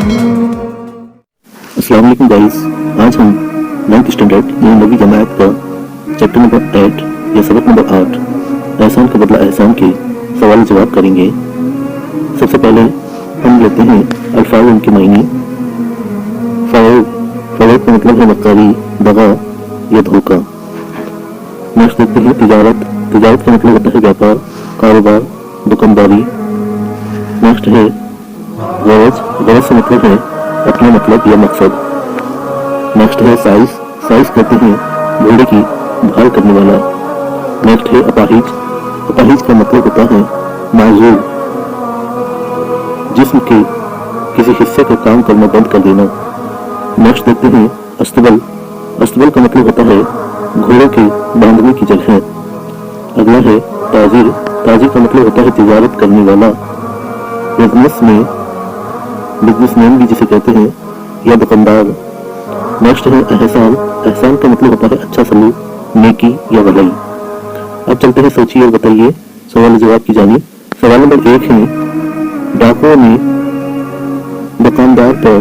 अस्सलाम वालेकुम गाइस, आज हम 9th स्टैंडर्ड यानी 9वीं जमात का चैप्टर नंबर 8 या सबक नंबर 8 एहसान का बदला एहसान के सवाल जवाब करेंगे। सबसे पहले हम लेते हैं अल्फाज उनके मायने। फ़वाइद का मतलब है मक्कारी, दगा या धोखा। नेक्स्ट देखते हैं तिजारत का मतलब होता है व्यापार, कारोबार, दुकानदारी। नेक्स्ट है गरज से मतलब है अपना मतलब या मकसद। नेक्स्ट है साइज कहते हैं घोड़े की भाल करने वाला। नेक्स्ट है अपाहिज का मतलब होता है माजूर, जिस्म के किसी हिस्से का काम करना बंद कर देना। नेक्स्ट देखते हैं अस्तबल का मतलब होता है घोड़े के बांधने की जगह। अगला है ताजिर का मतलब होता है तिजारत करने वाला, बिजनेसमैन भी जिसे कहते हैं, या दुकानदार। नेक्स्ट है एहसान का मतलब होता है अच्छा सलूक, नेकी या भलाई। अब चलते हैं सोचिए और बताइए सवाल जवाब की जानिब। सवाल नंबर 1 है डाकुओं ने दुकानदार पर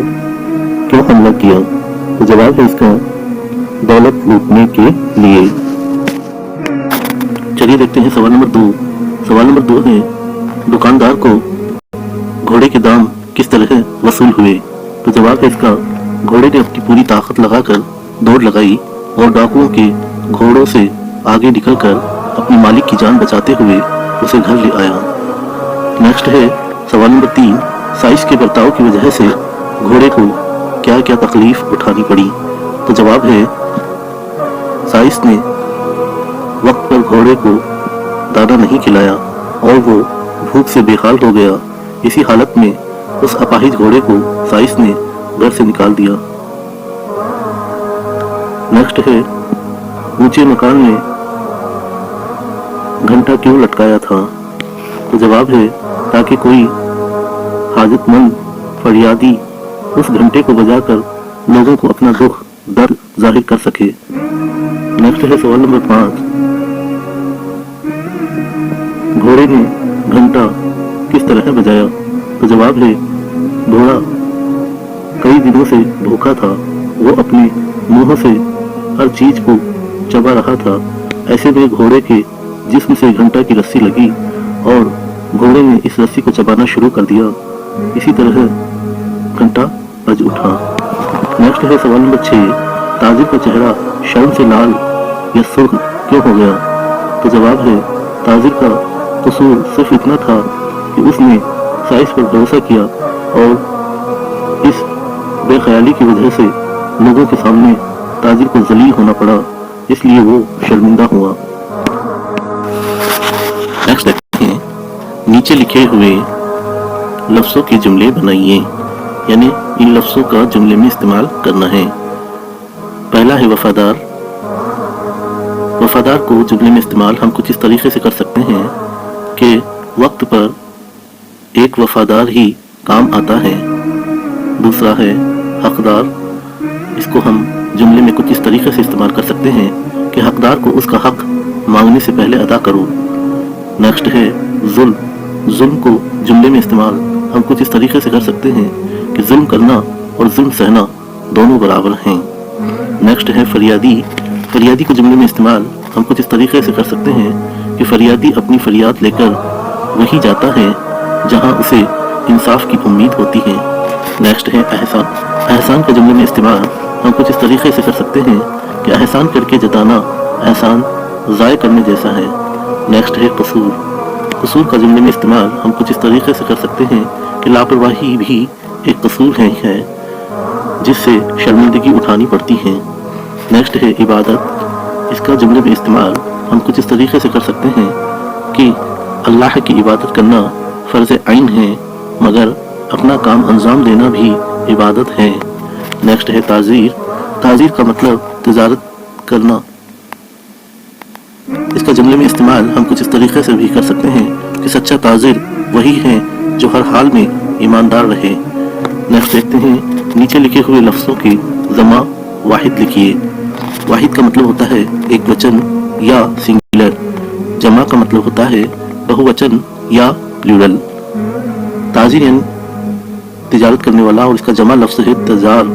क्यों हमला किया? तो जवाब है इसका दौलत लूटने के लिए। चलिए देखते हैं सवाल नंबर 2। सवाल नंबर 2 है दुकानदार को घोड़े के दाम किस तरह वसूल हुए? तो जवाब है इसका घोड़े ने अपनी पूरी ताकत लगाकर दौड़ लगाई और डाकुओं के घोड़ों से आगे निकलकर अपने मालिक की जान बचाते हुए उसे घर ले आया। नेक्स्ट है सवाल नंबर 3 साइज के बर्ताव की वजह से घोड़े को क्या क्या तकलीफ उठानी पड़ी? तो जवाब है साइज ने वक्त पर घोड़े को दाना नहीं खिलाया और वो भूख से बेहाल हो गया। इसी हालत में उस अपाहिज घोड़े को साइस ने घर से निकाल दिया। नेक्स्ट है ऊंचे मकान में घंटा क्यों लटकाया था? तो जवाब है ताकि कोई हाजतमंद फरियादी उस घंटे को बजाकर लोगों को अपना दुख दर्द जाहिर कर सके। नेक्स्ट है सवाल नंबर 5 घोड़े ने घंटा किस तरह बजाया? तो जवाब है घोड़ा कई दिनों से भूखा था, वो अपने मुंह से हर चीज को चबा रहा था। ऐसे में घोड़े के जिस्म से घंटा की रस्सी लगी और घोड़े ने इस रस्सी को चबाना शुरू कर दिया। इसी तरह घंटा बज उठा। नेक्स्ट है सवाल नंबर 6 ताजिर का चेहरा शर्म से लाल या सुर्ख क्यों हो गया? तो जवाब है ताजिर का कसूर सिर्फ इतना था कि उसने साइज पर भरोसा किया और इस बेख्याली की वजह से लोगों के सामने ताजिर को जलील होना पड़ा, इसलिए वो शर्मिंदा हुआ। नेक्स्ट देखते हैं नीचे लिखे हुए लफ्जों के जुमले बनाइए, यानी इन लफ्जों का जुमले में इस्तेमाल करना है। पहला है वफादार को जुमले में इस्तेमाल हम कुछ इस तरीके से कर सकते हैं कि वक्त पर एक वफादार ही काम आता है। दूसरा है हकदार, इसको हम जुमले में कुछ इस तरीके से इस्तेमाल कर सकते हैं कि हकदार को उसका हक मांगने से पहले अदा करो। नेक्स्ट है जुल्म को जुमले में इस्तेमाल हम कुछ इस तरीके से कर सकते हैं कि जुल्म करना और जुल्म सहना दोनों बराबर हैं। नेक्स्ट है फरियादी को जुमले में इस्तेमाल हम कुछ इस तरीके से कर सकते हैं कि फरियादी अपनी फरियाद लेकर वही जाता है जहां उसे इंसाफ की उम्मीद होती है। नेक्स्ट है एहसान का जुमले में इस्तेमाल हम कुछ इस तरीके से कर सकते हैं कि एहसान करके जताना एहसान ज़ाय करने जैसा है। नेक्स्ट है कसूर का जुमले में इस्तेमाल हम कुछ इस तरीके से कर सकते हैं कि लापरवाही भी एक कसूर है जिससे शर्मिंदगी उठानी पड़ती है। नेक्स्ट है इबादत, इसका जुमले में इस्तेमाल हम कुछ इस तरीके से कर सकते हैं कि अल्लाह की इबादत करना फ़र्ज़ ऐन है, मगर अपना काम अंजाम देना भी इबादत है। नेक्स्ट है ताजीर का मतलब तिजारत करना, इसका जुमले में इस्तेमाल हम कुछ इस तरीके से भी कर सकते हैं कि सच्चा ताजिर वही है जो हर हाल में ईमानदार रहे। नेक्स्ट देखते हैं नीचे लिखे हुए लफ्ज़ों की जमा वाहिद लिखिए। वाहिद का मतलब होता है एक वचन या सिंगुलर, जमा का मतलब होता है बहुवचन या प्लूरल। ताजिर यानी تجارت کرنے والا، اور اس کا جمع لفظ ہے تجار.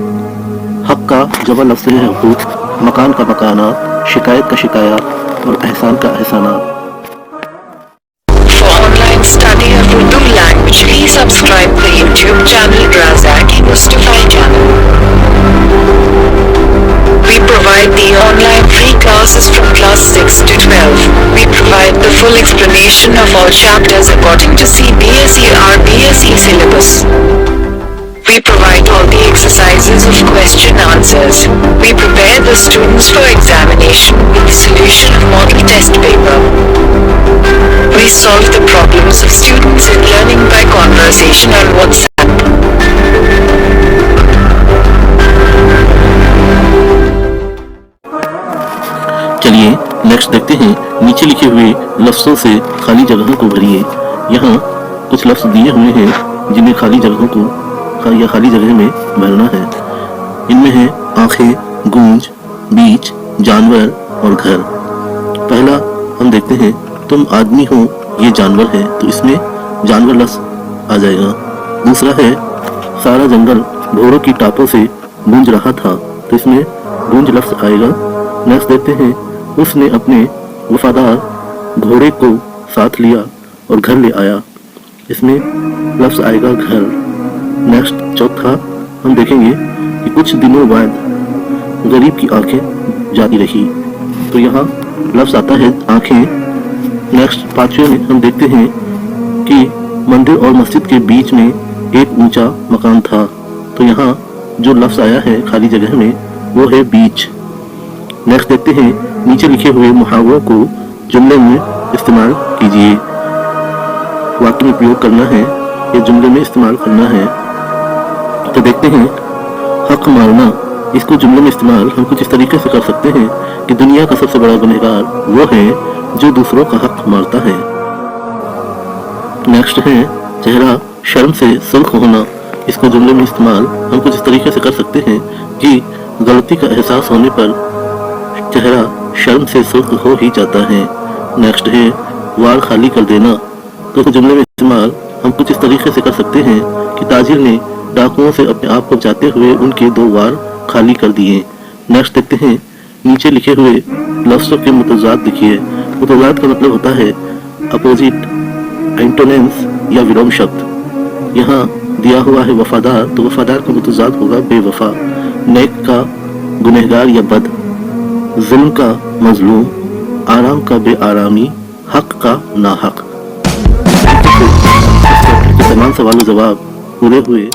حق کا جمع لفظ ہے حقوق، مکان کا مکانات، شکایت کا شکایات اور احسان کا احسانات. For online study of Urdu language, please subscribe the YouTube channel Razaki Mustafa channel. We provide the online free classes from class 6 to 12. We provide the full explanation of all chapters according to CBSE RBSE syllabus. We provide all the exercises of question answers. We prepare the students for examination with the solution of model test paper. We solve the problems of students in learning by conversation on WhatsApp. چلیے next دیکھتے ہیں. نیچے لکھے ہوئے لفظوں سے خالی جگہوں کو بھریے. یہاں کچھ لفظ دیے ہوئے ہیں جنہیں خالی جگہوں کو یا خالی جگہ میں بھرنا ہے. ان میں ہے آنکھیں، گونج، بیچ، جانور اور گھر. پہلا ہم دیکھتے ہیں تم آدمی ہو یہ جانور ہے، تو اس میں جانور لفظ آ جائے گا. دوسرا ہے سارا جنگل گھوڑوں کی ٹاپوں سے گونج رہا تھا، تو اس میں گونج لفظ آئے گا. نیکسٹ دیکھتے ہیں اس نے اپنے وفادار گھوڑے کو ساتھ لیا اور گھر لے آیا. اس میں لفظ آئے گا گھر. نیکسٹ چوتھا ہم دیکھیں گے کہ کچھ دنوں بعد غریب کی آنکھیں جاتی رہی، تو یہاں لفظ آتا ہے آنکھیں. نیکسٹ پانچویں میں ہم دیکھتے ہیں کہ مندر اور مسجد کے بیچ میں ایک اونچا مکان تھا، تو یہاں جو لفظ آیا ہے خالی جگہ میں وہ ہے بیچ. نیکسٹ دیکھتے ہیں نیچے لکھے ہوئے محاوروں کو جملے میں استعمال کیجیے. واقع میں پریوگ کرنا ہے یا جملے میں استعمال کرنا ہے. تو دیکھتے ہیں حق مارنا. اس کو جملے میں استعمال ہم کچھ اس طریقے سے کر سکتے ہیں کہ دنیا کا سب سے بڑا گنہگار وہ ہے جو دوسروں کا حق مارتا ہے. نیکسٹ ہے چہرہ شرم سے سرخ ہونا. اس کو جملے میں استعمال ہم کچھ اس طریقے سے کر سکتے ہیں کہ غلطی کا احساس ہونے پر چہرہ شرم سے سرخ ہو ہی جاتا ہے. نیکسٹ ہے وار خالی کر دینا. تو اس جملے میں استعمال ہم کچھ اس طریقے سے کر سکتے ہیں کہ تاجر نے ڈاکوؤں سے اپنے آپ کو بچاتے ہوئے ان کے 2 وار خالی کر دیے. نیکسٹ دیکھتے ہیں نیچے لکھے ہوئے لفظوں کے متضاد لکھیے. متضاد کا مطلب ہوتا ہے اپوزٹ، اینٹونیمز یا ورم شبد. یہاں دیا ہوا ہے وفادار، تو وفادار کا متضاد ہوگا بے وفا. نیک کا گنہگار یا بد، ظلم کا مظلوم، آرام کا بے آرامی، حق کا ناحق. تمام سوال و جواب پورے ہوئے.